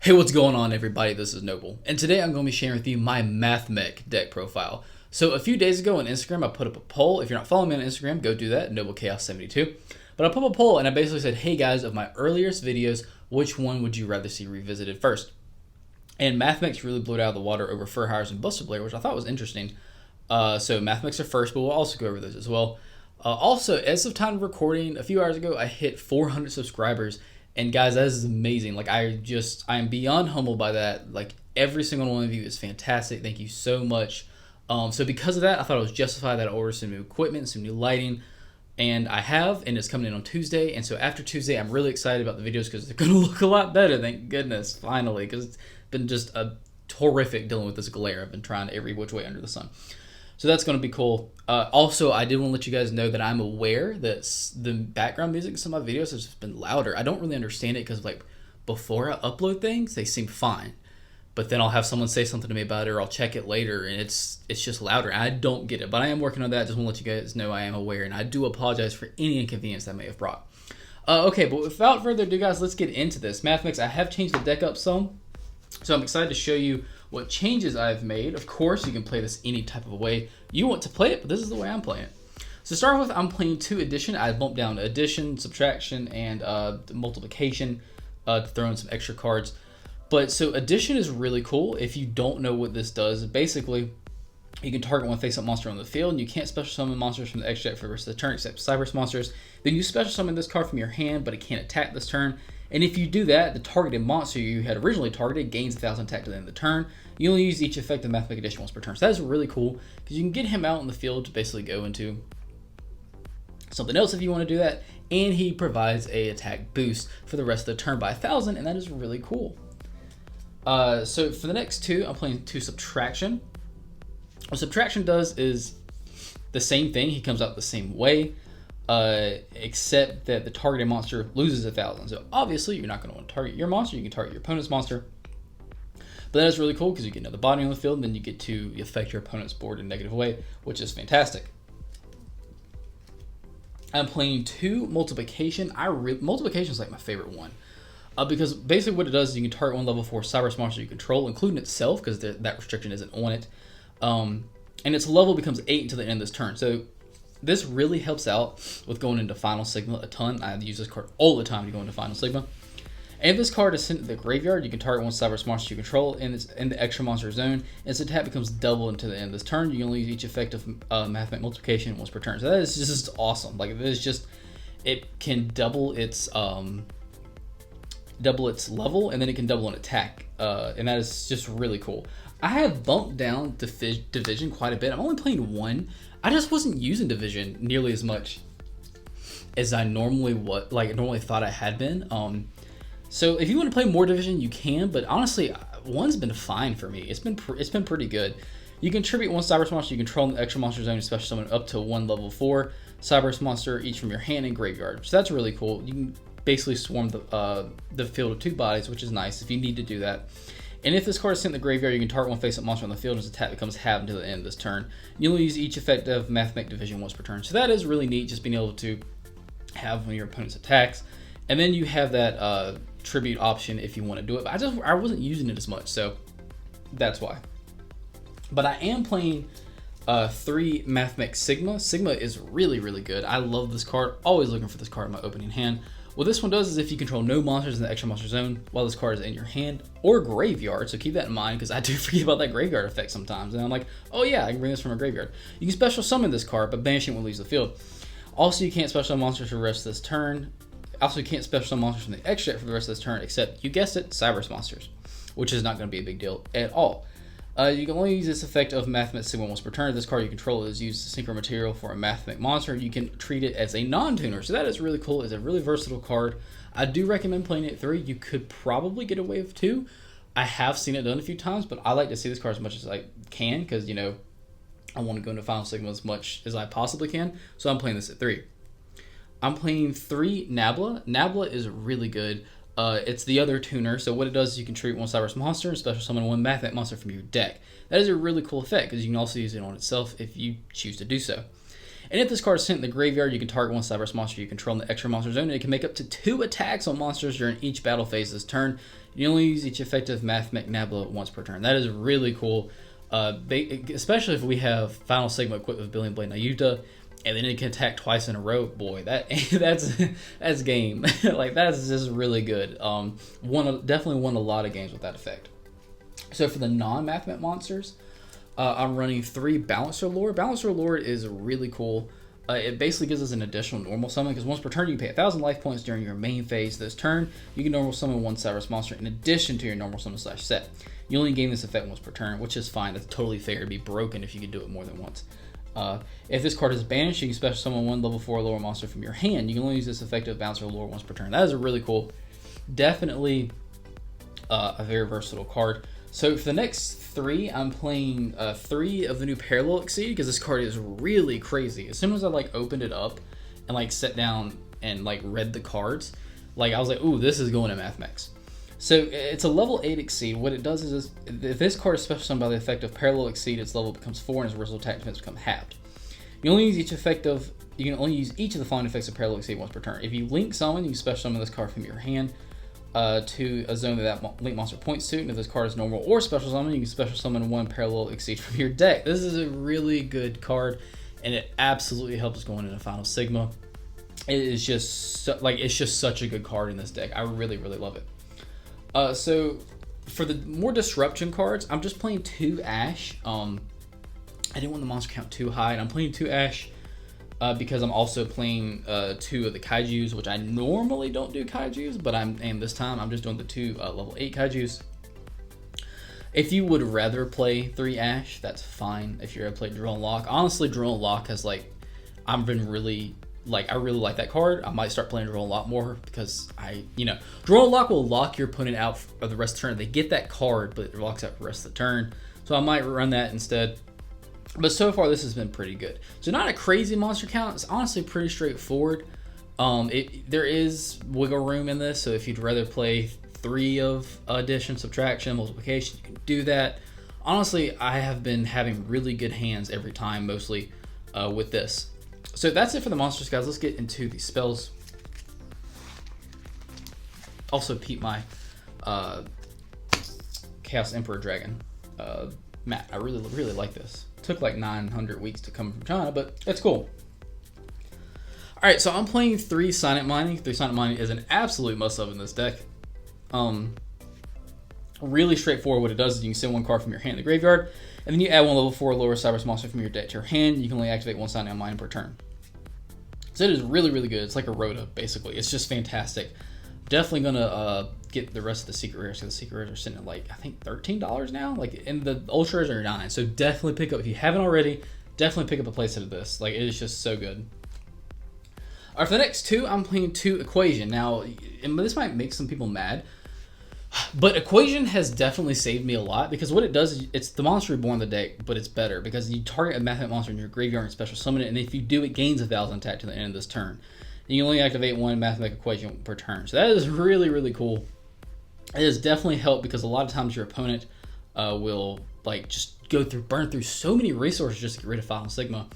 Hey, what's going on, everybody? This is Noble, and today I'm going to be sharing with you my Mathmech deck profile. So a few days ago on Instagram, I put up a poll. If you're not following me on Instagram, go do that, NobleChaos72. But I put up a poll, and I basically said, hey guys, of my earliest videos, which one would you rather see revisited first? And Mathmechs really blew it out of the water over Fur Hires and Buster Blair, which I thought was interesting. So Mathmechs are first, but we'll also go over those as well. Also, as of time of recording, a few hours ago, I hit 400 subscribers. And guys, that is amazing. Like, I am beyond humbled by that. Like, every single one of you is fantastic. Thank you so much. So because of that, I thought it was justified that I ordered some new equipment, some new lighting. And I have, and it's coming in on Tuesday. And so after Tuesday, I'm really excited about the videos because they're going to look a lot better. Thank goodness, finally. Because it's been just a horrific dealing with this glare. I've been trying every which way under the sun. So that's going to be cool. Also, I did want to let you guys know that I'm aware that the background music in some of my videos has just been louder. I don't really understand it because, like, before I upload things, they seem fine. But then I'll have someone say something to me about it, or I'll check it later, and it's just louder. I don't get it, but I am working on that. Just want to let you guys know I am aware, and I do apologize for any inconvenience that may have brought. Okay, but without further ado, guys, let's get into this. Mathmechs, I have changed the deck up some, so I'm excited to show you what changes I've made. Of course, you can play this any type of way you want to play it, but this is the way I'm playing it. So to start with, I'm playing 2 addition. I bumped down addition, subtraction, and multiplication to throw in some extra cards. But so addition is really cool. If you don't know what this does, basically you can target one face-up monster on the field, and you can't special summon monsters from the extract for the rest of the turn except Cyberse monsters. Then you special summon this card from your hand, but it can't attack this turn. And if you do that, the targeted monster you had originally targeted gains 1,000 attack to the end of the turn. You only use each effect of Mathmech addition once per turn. So that is really cool because you can get him out in the field to basically go into something else if you want to do that. And he provides a attack boost for the rest of the turn by 1,000, and that is really cool. So for the next 2, I'm playing 2 subtraction. What subtraction does is the same thing. He comes out the same way. Except that the targeted monster loses 1,000. So obviously you're not going to want to target your monster. You can target your opponent's monster. But that is really cool because you get another body on the field, and then you get to affect your opponent's board in a negative way, which is fantastic. I'm playing 2 multiplication. Multiplication is like my favorite one. Because basically what it does is you can target one level 4 Cyberse monster you control, including itself, because that restriction isn't on it. And its level becomes 8 until the end of this turn. So this really helps out with going into Final Sigma a ton. I use this card all the time to go into Final Sigma. And if this card is sent to the graveyard, you can target one Cyberse monster you control in the extra monster zone, and its attack becomes double until the end of this turn. You can only use each effect of Mathmech multiplication once per turn. So that is just awesome. Like, it is just, it can double its level, and then it can double an attack, and that is just really cool. I have bumped down division quite a bit. I'm only playing 1. I just wasn't using division nearly as much as I normally thought I had been. So if you want to play more division, you can. But honestly, 1's been fine for me. It's been pretty good. You can tribute 1 Cyberse monster you control in the extra monster zone, and special summon up to 1 level 4 Cyberse monster each from your hand and graveyard. So that's really cool. You can basically swarm the field of 2 bodies, which is nice if you need to do that. And if this card is sent in the graveyard, you can target one face-up monster on the field, and its attack becomes halved until the end of this turn. You only use each effect of Mathmech division once per turn. So that is really neat, just being able to have one of your opponent's attacks. And then you have that tribute option if you want to do it. But I wasn't using it as much, so that's why. But I am playing 3 Mathmech Sigma. Sigma is really, really good. I love this card. Always looking for this card in my opening hand. What this one does is if you control no monsters in the extra monster zone while this card is in your hand or graveyard, so keep that in mind because I do forget about that graveyard effect sometimes, and I'm like, oh yeah, I can bring this from a graveyard. You can special summon this card, but banishing when it leaves the field. Also, you can't special summon monsters for the rest of this turn. Also, you can't special summon monsters from the extract for the rest of this turn, except, you guessed it, Cyberse monsters, which is not going to be a big deal at all. You can only use this effect of Mathmech Sigma once per turn. If this card you control is used to synchro material for a Mathmech monster, you can treat it as a non-tuner. So that is really cool. It's a really versatile card. I do recommend playing it 3. You could probably get away with 2. I have seen it done a few times, but I like to see this card as much as I can because, you know, I want to go into Final Sigma as much as I possibly can. So I'm playing this at 3. I'm playing 3 Nabla. Nabla is really good. It's the other tuner, so what it does is you can treat 1 Cyberse monster and special summon 1 Mathmech monster from your deck. That is a really cool effect because you can also use it on itself if you choose to do so. And if this card is sent in the graveyard, you can target one Cyberse monster you control in the extra monster zone, and it can make up to 2 attacks on monsters during each battle phase this turn. You only use each effective Mathmech Nabla once per turn. That is really cool, especially if we have Final Sigma equipped with Billion Blade Nayuta, and then it can attack twice in a row. Boy, that's game. Like, that's just really good. Definitely won a lot of games with that effect. So for the non-Mathmech monsters, I'm running 3 Balancer Lord. Balancer Lord is really cool. It basically gives us an additional normal summon, because once per turn you pay 1,000 life points during your main phase this turn. You can normal summon 1 Cyberse monster in addition to your normal summon / set. You only gain this effect once per turn, which is fine. That's totally fair. It'd be broken if you could do it more than once. If this card is banished, you can special summon 1 level 4 lower monster from your hand. You can only use this effective Balancer Lord once per turn. That is a really cool. Definitely a very versatile card. So for the next 3, I'm playing 3 of the new Parallel Exceed, because this card is really crazy. As soon as I opened it up and sat down and read the cards, I was like, ooh, this is going to Mathmechs. So it's a level 8 Exceed. What it does is if this card is special summoned by the effect of Parallel Exceed, its level becomes 4 and its versatile attack defense becomes halved. You can only use each of the following effects of Parallel Exceed once per turn. If you link summon, you can special summon this card from your hand to a zone that link monster points to, and if this card is normal or special summon, you can special summon 1 Parallel Exceed from your deck. This is a really good card, and it absolutely helps us going into Final Sigma. It is just it's just such a good card in this deck. I really love it. So for the more disruption cards, I'm just playing 2 Ash. I didn't want the monster count too high, and I'm playing 2 Ash because I'm also playing 2 of the Kaijus, which I normally don't do Kaijus, but this time I'm just doing the 2 level 8 Kaijus. If you would rather play 3 Ash, that's fine. If you're gonna play Drill and Lock, honestly, Drill and Lock has I've been really I really like that card. I might start playing Drill and Lock more, because Drill and Lock will lock your opponent out for the rest of the turn. They get that card, but it locks out for the rest of the turn. So I might run that instead. But so far, this has been pretty good. So not a crazy monster count. It's honestly pretty straightforward. There is wiggle room in this. So if you'd rather play 3 of addition, subtraction, multiplication, you can do that. Honestly, I have been having really good hands every time, mostly with this. So that's it for the monsters, guys. Let's get into the spells. Also, peep my Chaos Emperor Dragon. Matt, I really like this. It took 900 weeks to come from China, but it's cool. Alright, so I'm playing 3 Silent Mining. 3 Silent Mining is an absolute must-have in this deck. Really straightforward. What it does is you can send 1 card from your hand to the graveyard, and then you add 1 level 4 lower Cyberse monster from your deck to your hand. You can only activate 1 Silent Mining per turn. So it is really good. It's like a Rhoda, basically. It's just fantastic. Definitely gonna get the rest of the secret rares, because the secret rares are sitting at I think $13 now. And the ultra rares are $9. So definitely pick up, if you haven't already, definitely pick up a playset of this. It is just so good. Alright, for the next 2, I'm playing 2 Equation. Now, and this might make some people mad, but Equation has definitely saved me a lot, because what it does is it's the Monster Reborn the deck, but it's better because you target a Mathmech monster in your graveyard and special summon it, and if you do, it gains 1,000 attack to the end of this turn. And you only activate 1 Mathmech Equation per turn. So that is really cool. It has definitely helped, because a lot of times your opponent will just burn through so many resources just to get rid of Final Sigma.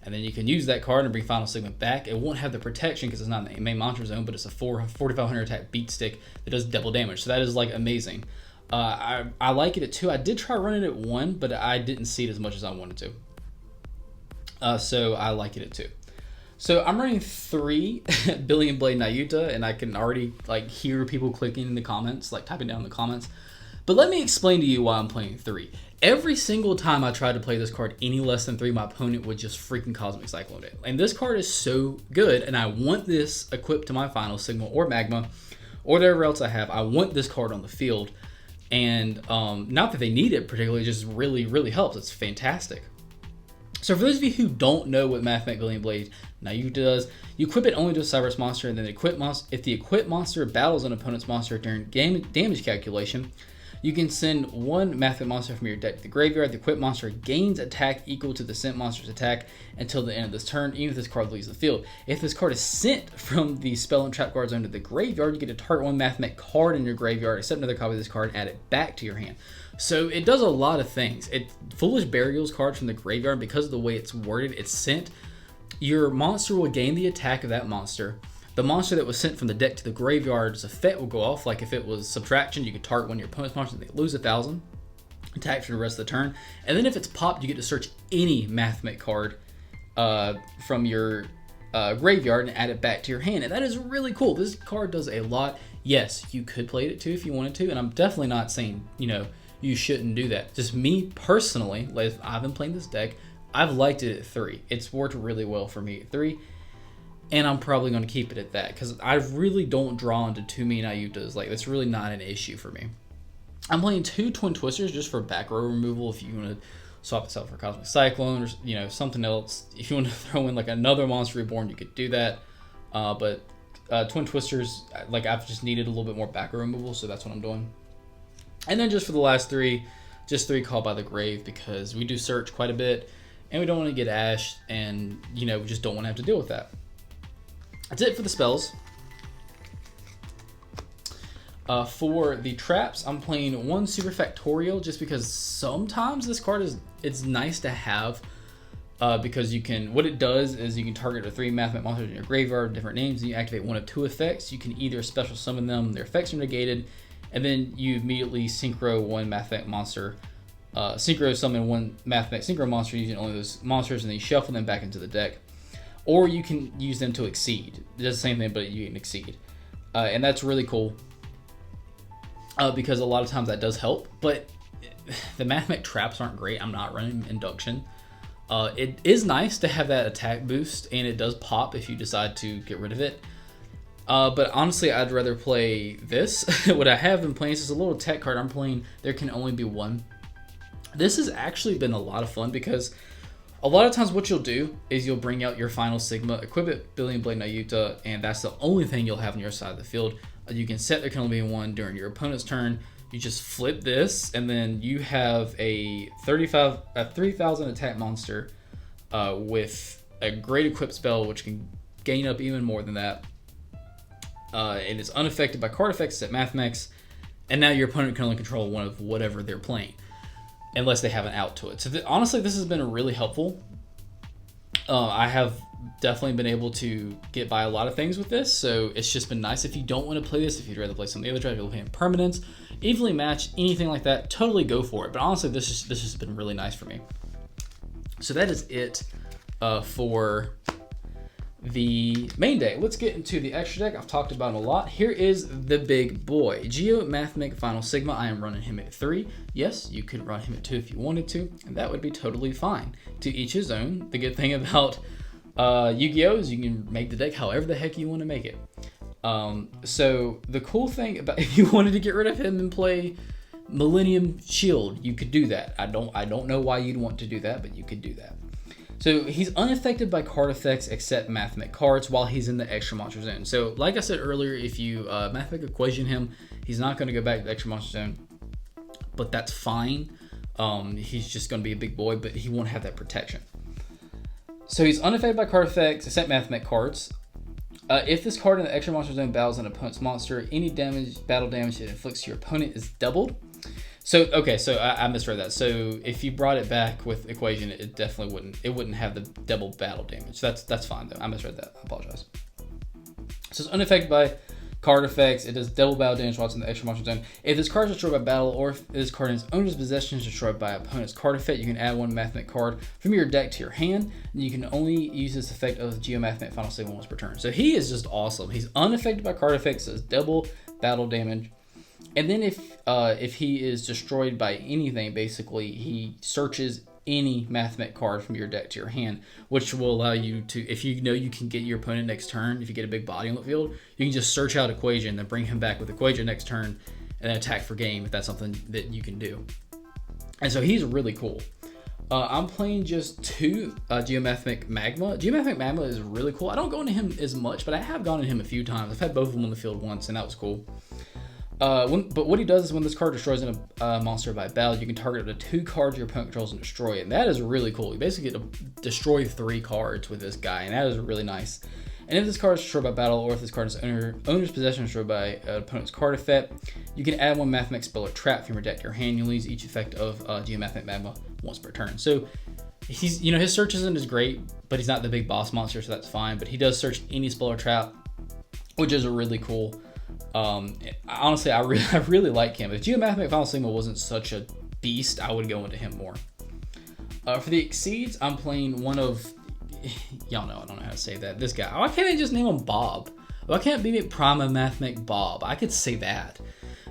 And then you can use that card and bring Final Sigma back. It won't have the protection because it's not in the main monster zone, but it's a 4,500 attack beat stick that does double damage. So that is amazing. I like it at 2. I did try running it at 1, but I didn't see it as much as I wanted to. So I like it at 2. So I'm running 3 Billion Blade Nayuta, and I can already hear people clicking in the comments, typing down in the comments. But let me explain to you why I'm playing 3. Every single time I tried to play this card any less than 3, my opponent would just freaking Cosmic Cyclone it. And this card is so good, and I want this equipped to my Final Sigma or Magma or whatever else I have. I want this card on the field. And not that they need it particularly, it just really helps. It's fantastic. So for those of you who don't know what Mathmech Billion Blade Nayuta does, you equip it only to a Cyberse monster, and then if the equipped monster battles an opponent's monster during damage calculation, you can send 1 Mathmech monster from your deck to the graveyard. The equipped monster gains attack equal to the sent monster's attack until the end of this turn, even if this card leaves the field. If this card is sent from the spell and trap guard zone to the graveyard, you get to target 1 Mathmech card in your graveyard, except another copy of this card, and add it back to your hand. So it does a lot of things. Foolish Burials cards from the graveyard, because of the way it's worded, it's sent. your monster will gain the attack of that monster. The monster that was sent from the deck to the graveyard's effect will go off. Like if it was subtraction, you could target one of your opponent's monsters and they lose 1,000 attack for the rest of the turn. And then if it's popped, you get to search any Mathmech card from your graveyard and add it back to your hand. And that is really cool. This card does a lot. Yes, you could play it too if you wanted to. And I'm definitely not saying, you shouldn't do that. Just me personally, like I've been playing this deck. I've liked it at 3. It's worked really well for me at 3. And I'm probably going to keep it at that because I really don't draw into too many Nayutas. Like, that's really not an issue for me. I'm playing 2 Twin Twisters just for back row removal if you want to swap this out for Cosmic Cyclone or, something else. If you want to throw in, like, another Monster Reborn, you could do that. But Twin Twisters, like, I've just needed a little bit more back row removal, so that's what I'm doing. And then just for the last 3, just 3 Called by the Grave because we do search quite a bit. And we don't want to get ashed and, we just don't want to have to deal with that. That's it for the spells. For the traps, I'm playing 1 Super Factorial just because sometimes this card it's nice to have because what it does is you can target the 3 Mathmech monsters in your graveyard, different names, and you activate 1 of 2 effects. You can either special summon them, their effects are negated, and then you immediately synchro 1 Mathmech monster, synchro summon 1 Mathmech synchro monster using only those monsters, and then you shuffle them back into the deck. Or you can use them to exceed. It does the same thing, but you can exceed. And that's really cool. Because a lot of times that does help. But the Mathmech traps aren't great. I'm not running Induction. It is nice to have that attack boost. And it does pop if you decide to get rid of it. But honestly, I'd rather play this. What I have been playing is a little tech card I'm playing. There can only be 1. This has actually been a lot of fun because a lot of times what you'll do is you'll bring out your final Sigma, equip it Billion Blade Nayuta, and that's the only thing you'll have on your side of the field. You can set there can only be 1 during your opponent's turn. You just flip this, and then you have a 3,000 attack monster with a great equip spell, which can gain up even more than that. And it's unaffected by card effects at Mathmechs, and now your opponent can only control 1 of whatever they're playing, unless they have an out to it. So honestly, this has been really helpful. I have definitely been able to get by a lot of things with this, so it's just been nice. If you don't want to play this, if you'd rather play some of the other tracks, you're playing permanence, evenly matched, anything like that, totally go for it. But honestly, this has been really nice for me. So that is it for the main deck. Let's get into the extra deck. I've talked about him a lot. Here is the big boy, Geo Mathmech Final Sigma. I am running him at 3. Yes, you could run him at 2 if you wanted to, and that would be totally fine. To each his own. The good thing about Yu-Gi-Oh! Is you can make the deck however the heck you want to make it. So the cool thing about if you wanted to get rid of him and play Millennium Shield, you could do that. I don't know why you'd want to do that, but you could do that. So he's unaffected by card effects except Mathmech cards while he's in the extra monster zone. So like I said earlier, if you Mathmech equation him, he's not going to go back to the extra monster zone, but that's fine. He's just going to be a big boy, but he won't have that protection. So he's unaffected by card effects except Mathmech cards. If this card in the extra monster zone battles an opponent's monster, any battle damage it inflicts to your opponent is doubled. So okay, so I misread that. So if you brought it back with equation, it definitely wouldn't have the double battle damage. That's fine though. I misread that. I apologize. So it's unaffected by card effects. It does double battle damage while it's in the extra monster zone. If this card is destroyed by battle, or if this card in its owner's possession is destroyed by opponent's card effect, you can add 1 Mathmech card from your deck to your hand. And you can only use this effect of Geo Mathmech Final Sigma once per turn. So he is just awesome. He's unaffected by card effects. So it's double battle damage. And then if he is destroyed by anything, basically he searches any Mathmech card from your deck to your hand, which will allow you to, if you know you can get your opponent next turn, if you get a big body on the field, you can just search out equation, then bring him back with equation next turn, and then attack for game if that's something that you can do. And so he's really cool. I'm playing just 2 Geomathmech Magma. Geomathmech Magma is really cool. I don't go into him as much, but I have gone into him a few times. I've had both of them on the field once, and that was cool. But what he does is when this card destroys a monster by battle, you can target up to 2 cards your opponent controls and destroy it. And that is really cool. You basically get to destroy 3 cards with this guy, and that is really nice. And if this card is destroyed by battle, or if this card is owner's possession destroyed by an opponent's card effect, you can add 1 Mathmech spell or trap from your deck to your hand. You'll use each effect of Geomathmech Magma once per turn. So he's, you know, his search isn't as great, but he's not the big boss monster, so that's fine. But he does search any spell or trap, which is really cool. Honestly, I really like him. If Mathmech Final Sigma wasn't such a beast, I would go into him more. For the exceeds, I'm playing one of, y'all know I don't know how to say that. This guy. Why can't I just name him Bob? Why can't be Prima Mathmech Bob? I could say that.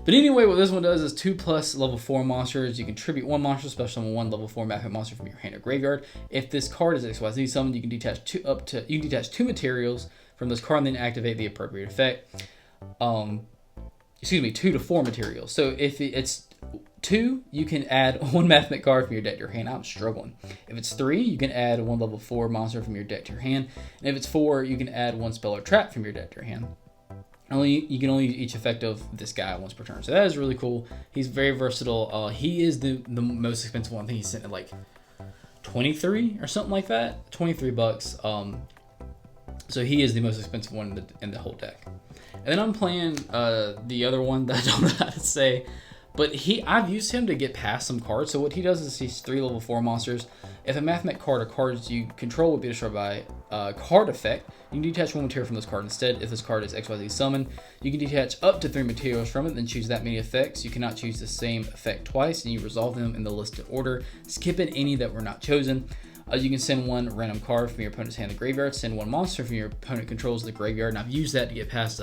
But anyway, what this one does is 2+ level 4 monsters. You can tribute 1 monster, special summon 1 level 4 Mathmech monster from your hand or graveyard. If this card is XYZ summoned, you can detach 2 materials from this card and then activate the appropriate effect. 2 to 4 materials. So if it's 2, you can add 1 Mathmech card from your deck to your hand. I'm struggling. If it's 3, you can add 1 level 4 monster from your deck to your hand. And if it's 4, you can add 1 spell or trap from your deck to your hand. You can only use each effect of this guy once per turn. So that is really cool. He's very versatile. He is the most expensive one. I think he's sitting at like 23 or something like that. $23. So he is the most expensive one in the whole deck. And then I'm playing the other one that I don't know how to say. But I've used him to get past some cards. So what he does is he's 3 level 4 monsters. If a Mathmech card or cards you control would be destroyed by a card effect, you can detach 1 material from this card instead. If this card is XYZ summoned, you can detach up to 3 materials from it, then choose that many effects. You cannot choose the same effect twice, and you resolve them in the listed order, skipping any that were not chosen. You can send 1 random card from your opponent's hand to the graveyard, send 1 monster from your opponent controls the graveyard, and I've used that to get past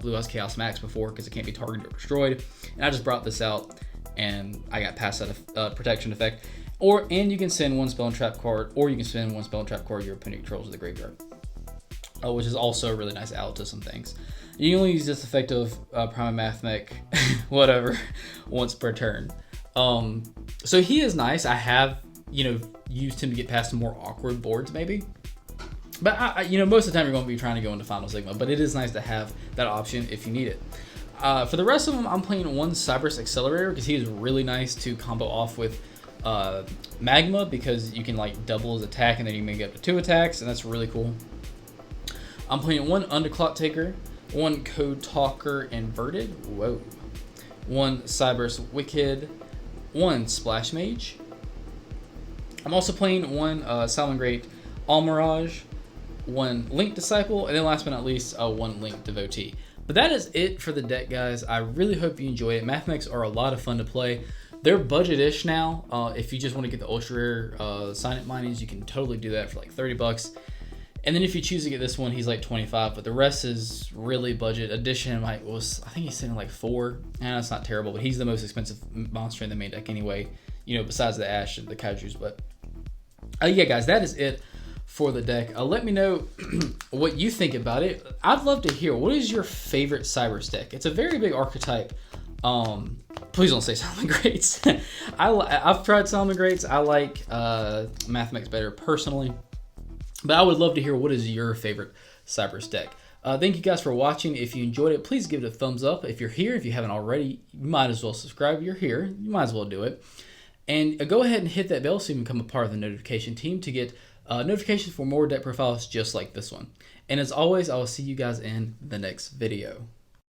Blue Eyes Chaos Max before because it can't be targeted or destroyed. And I just brought this out, and I got past that protection effect. And you can send 1 spell and trap card, or you can send 1 spell and trap card your opponent controls to the graveyard, which is also a really nice out to some things. You can only use this effect of Prima Mathmech, whatever, once per turn. So he is nice. I have, used him to get past some more awkward boards maybe. But most of the time you're going to be trying to go into Final Sigma, but it is nice to have that option if you need it. For the rest of them, I'm playing 1 Cyberus Accelerator because he is really nice to combo off with Magma, because you can like double his attack and then you can make up to 2 attacks, and that's really cool. I'm playing 1 Underclock Taker, 1 Code Talker Inverted, 1 Cyberus Wicked, 1 Splash Mage. I'm also playing 1 Salamangreat Almirage, 1 Link Disciple, and then last but not least, 1 Link Devotee. But that is it for the deck, guys. I really hope you enjoy it. Mathmechs are a lot of fun to play. They're budget-ish now. If you just want to get the ultra rare sign-up minings, you can totally do that for like $30. And then if you choose to get this one, he's like 25, but the rest is really budget. Addition, I think he's sitting like 4, and that's not terrible, but he's the most expensive monster in the main deck anyway, besides the Ash and the Kaijus. But yeah, guys, that is it for the deck. Let me know what you think about it. I'd love to hear, what is your favorite Cyberus deck? It's a very big archetype. Please don't say Salamangreats. I've tried Salamangreats. I like Mathmechs better personally. But I would love to hear, what is your favorite Cyberus deck? Thank you guys for watching. If you enjoyed it, please give it a thumbs up. If you're here, if you haven't already, you might as well subscribe. You're here, you might as well do it. And go ahead and hit that bell so you can become a part of the notification team to get notifications for more deck profiles just like this one. And as always, I will see you guys in the next video.